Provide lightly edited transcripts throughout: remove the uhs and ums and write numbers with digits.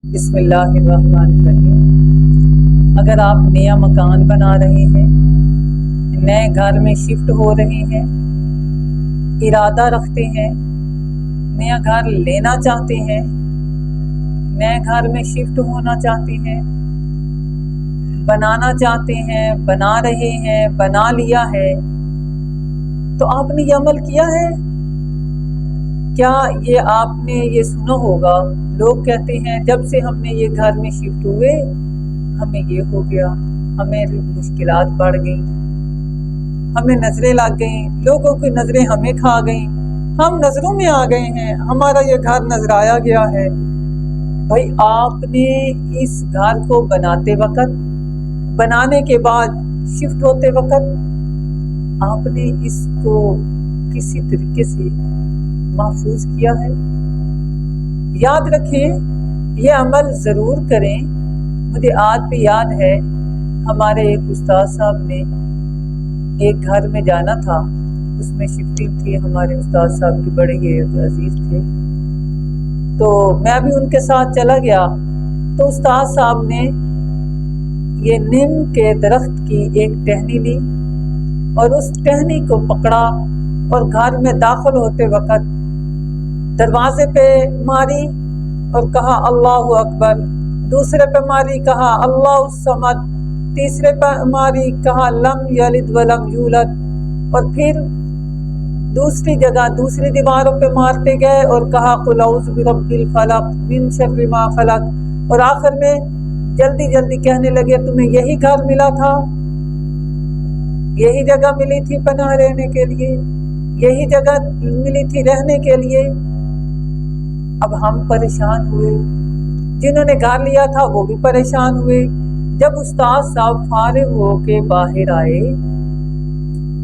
بسم اللہ الرحمن الرحیم۔ اگر آپ نیا مکان بنا رہے ہیں، نئے گھر میں شفٹ ہو رہے ہیں، ارادہ رکھتے ہیں، نیا گھر لینا چاہتے ہیں، نئے گھر میں شفٹ ہونا چاہتے ہیں، بنانا چاہتے ہیں، بنا رہے ہیں، بنا لیا ہے، تو آپ نے یہ عمل کیا ہے؟ کیا یہ آپ نے یہ سنا ہوگا، لوگ کہتے ہیں جب سے ہم نے یہ گھر میں شفٹ ہوئے ہمیں یہ ہو گیا، ہمیں مشکلات بڑھ گئیں، ہمیں نظریں لگ گئیں، لوگوں کی نظریں ہمیں کھا گئیں، ہم نظروں میں آ گئے ہیں، ہمارا یہ گھر نظرایا گیا ہے۔ بھائی آپ نے اس گھر کو بناتے وقت، بنانے کے بعد شفٹ ہوتے وقت آپ نے اس کو کسی طریقے سے محفوظ کیا ہے؟ یاد رکھیں، یہ عمل ضرور کریں۔ مجھے آج بھی یاد ہے، ہمارے ایک استاد صاحب نے ایک گھر میں جانا تھا، اس میں شفٹنگ تھی، ہمارے استاد صاحب کی بڑے عزیز تھے، تو میں بھی ان کے ساتھ چلا گیا۔ تو استاد صاحب نے یہ نیم کے درخت کی ایک ٹہنی لی اور اس ٹہنی کو پکڑا اور گھر میں داخل ہوتے وقت دروازے پہ ماری اور کہا اللہ اکبر، دوسرے پہ ماری کہا اللہ الصمد، تیسرے پہ ماری کہا لم یلد ولم یولد، اور پھر دوسری جگہ دوسری دیواروں پہ مارتے گئے اور کہا قل اعوذ برب الفلق من شر ما خلق، اور آخر میں جلدی جلدی کہنے لگے تمہیں یہی گھر ملا تھا، یہی جگہ ملی تھی پناہ رہنے کے لیے، یہی جگہ ملی تھی رہنے کے لیے۔ اب ہم پریشان ہوئے، جنہوں نے گھر لیا تھا وہ بھی پریشان ہوئے۔ جب استاد صاحب فارغ ہو کے باہر آئے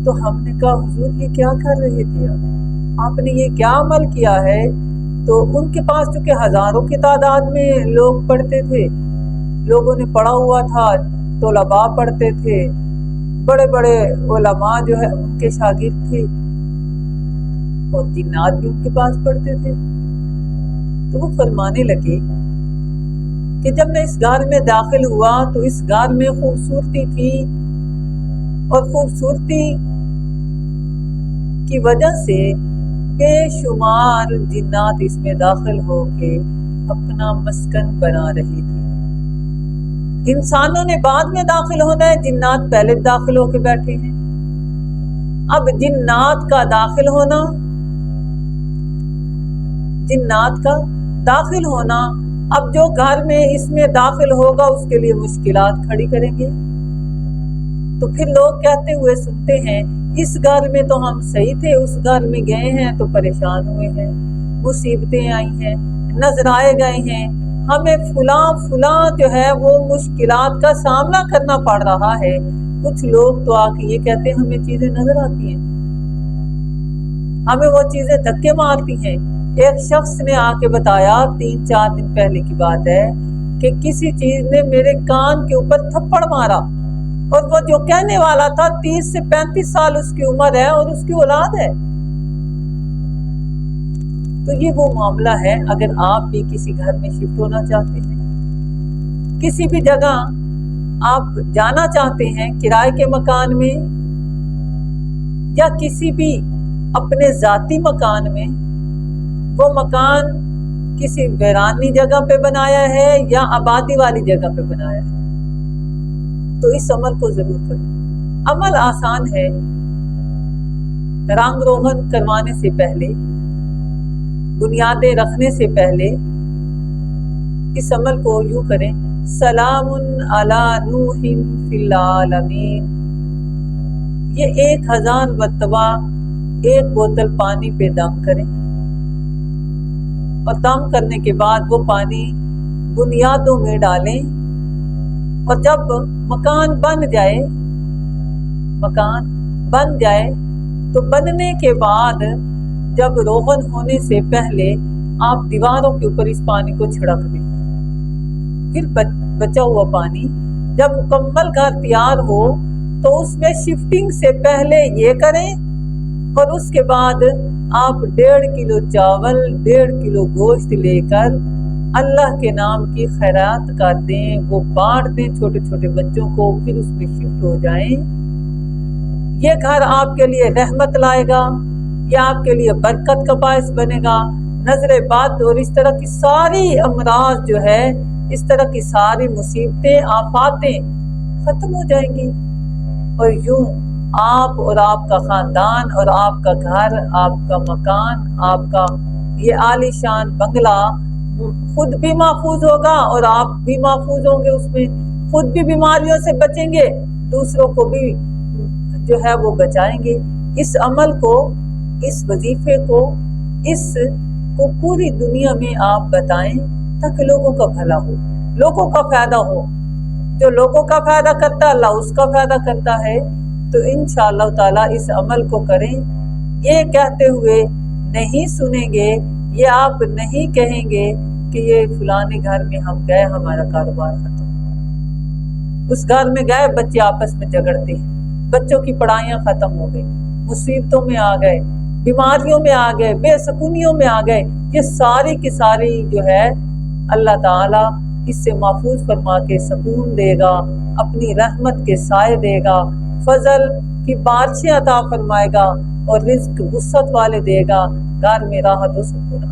تو ہم نے کہا حضور یہ کیا کر رہے تھے، آپ نے یہ کیا عمل کیا ہے؟ تو ان کے پاس چونکہ ہزاروں کی تعداد میں لوگ پڑھتے تھے، لوگوں نے پڑھا ہوا تھا، طلباء پڑھتے تھے، بڑے بڑے علماء جو ہے ان کے شاگرد تھے، اور جنات بھی ان کے پاس پڑھتے تھے۔ تو وہ فرمانے لگے کہ جب میں اس گھر میں داخل ہوا تو اس گھر میں خوبصورتی تھی، اور خوبصورتی کی وجہ سے بے شمار جنات اس میں داخل ہو کے اپنا مسکن بنا رہے تھے۔ انسانوں نے بعد میں داخل ہونا ہے، جنات پہلے داخل ہو کے بیٹھے ہیں۔ اب جنات کا داخل ہونا، جنات کا داخل ہونا، اب جو گھر میں اس میں داخل ہوگا اس کے لیے مشکلات کھڑی کریں گے۔ تو پھر لوگ کہتے ہوئے سنتے ہیں اس گھر میں تو ہم صحیح تھے، اس گھر میں گئے ہیں تو پریشان ہوئے ہیں، مصیبتیں آئی ہیں، نظرائے گئے ہیں، ہمیں فلاں جو ہے وہ مشکلات کا سامنا کرنا پڑ رہا ہے۔ کچھ لوگ تو آ کے یہ کہتے ہیں ہمیں چیزیں نظر آتی ہیں، ہمیں وہ چیزیں دھکے مارتی ہیں۔ ایک شخص نے آ کے بتایا 3-4 دن پہلے کی بات ہے کہ کسی چیز نے میرے کان کے اوپر تھپڑ مارا، اور وہ جو کہنے والا تھا 30 سے 35 سال اس کی عمر ہے اور اس کی اولاد ہے۔ تو یہ وہ معاملہ ہے، اگر آپ بھی کسی گھر میں شفٹ ہونا چاہتے ہیں، کسی بھی جگہ آپ جانا چاہتے ہیں، کرائے کے مکان میں یا کسی بھی اپنے ذاتی مکان میں، وہ مکان کسی ویرانی جگہ پہ بنایا ہے یا آبادی والی جگہ پہ بنایا ہے، تو اس عمل کو ضرور کریں۔ عمل آسان ہے، رنگ روغن کروانے سے پہلے، بنیادیں رکھنے سے پہلے اس عمل کو یوں کریں، سلام علی نوح فی العالمین۔ یہ 1000 مرتبہ ایک بوتل پانی پہ دم کریں، اور دم کرنے کے بعد وہ پانی بنیادوں میں ڈالیں، اور جب مکان بن جائے تو بننے کے بعد جب روغن ہونے سے پہلے آپ دیواروں کے اوپر اس پانی کو چھڑک دیں۔ پھر بچا ہوا پانی جب مکمل گھر تیار ہو تو اس میں شفٹنگ سے پہلے یہ کریں، اور اس کے بعد آپ 1.5 کلو چاول، 1.5 کلو گوشت لے کر اللہ کے نام کی خیرات کر دیں، وہ بانٹ دیں چھوٹے چھوٹے بچوں کو، پھر اس میں شفٹ ہو جائیں۔ یہ گھر آپ کے لیے رحمت لائے گا، یہ آپ کے لیے برکت کا باعث بنے گا۔ نظر بد اور اس طرح کی ساری امراض جو ہے، اس طرح کی ساری مصیبتیں، آفاتیں ختم ہو جائیں گی، اور یوں آپ اور آپ کا خاندان اور آپ کا گھر، آپ کا مکان، آپ کا یہ عالی شان بنگلہ خود بھی محفوظ ہوگا اور آپ بھی محفوظ ہوں گے، اس میں خود بھی بیماریوں سے بچیں گے، دوسروں کو بھی جو ہے وہ بچائیں گے۔ اس عمل کو، اس وظیفے کو، اس کو پوری دنیا میں آپ بتائیں تاکہ لوگوں کا بھلا ہو، لوگوں کا فائدہ ہو۔ جو لوگوں کا فائدہ کرتا ہے اللہ اس کا فائدہ کرتا ہے۔ تو انشاءاللہ تعالیٰ اس عمل کو کریں۔ یہ کہتے ہوئے نہیں سنیں گے، یہ آپ نہیں کہیں گے کہ یہ فلانے گھر میں ہم گئے ہمارا کاروبار ختم، اس گھر میں گئے بچے آپس میں جھگڑتے ہیں، بچوں کی پڑھائیاں ختم ہو گئی، مصیبتوں میں آ گئے، بیماریوں میں آ گئے، بے سکونیوں میں آ گئے۔ یہ ساری کی ساری جو ہے اللہ تعالیٰ اس سے محفوظ فرما کے سکون دے گا، اپنی رحمت کے سائے دے گا، فضل کی بارشیں عطا فرمائے گا، اور رزق وسعت والے دے گا، گھر میں راحت و سکون۔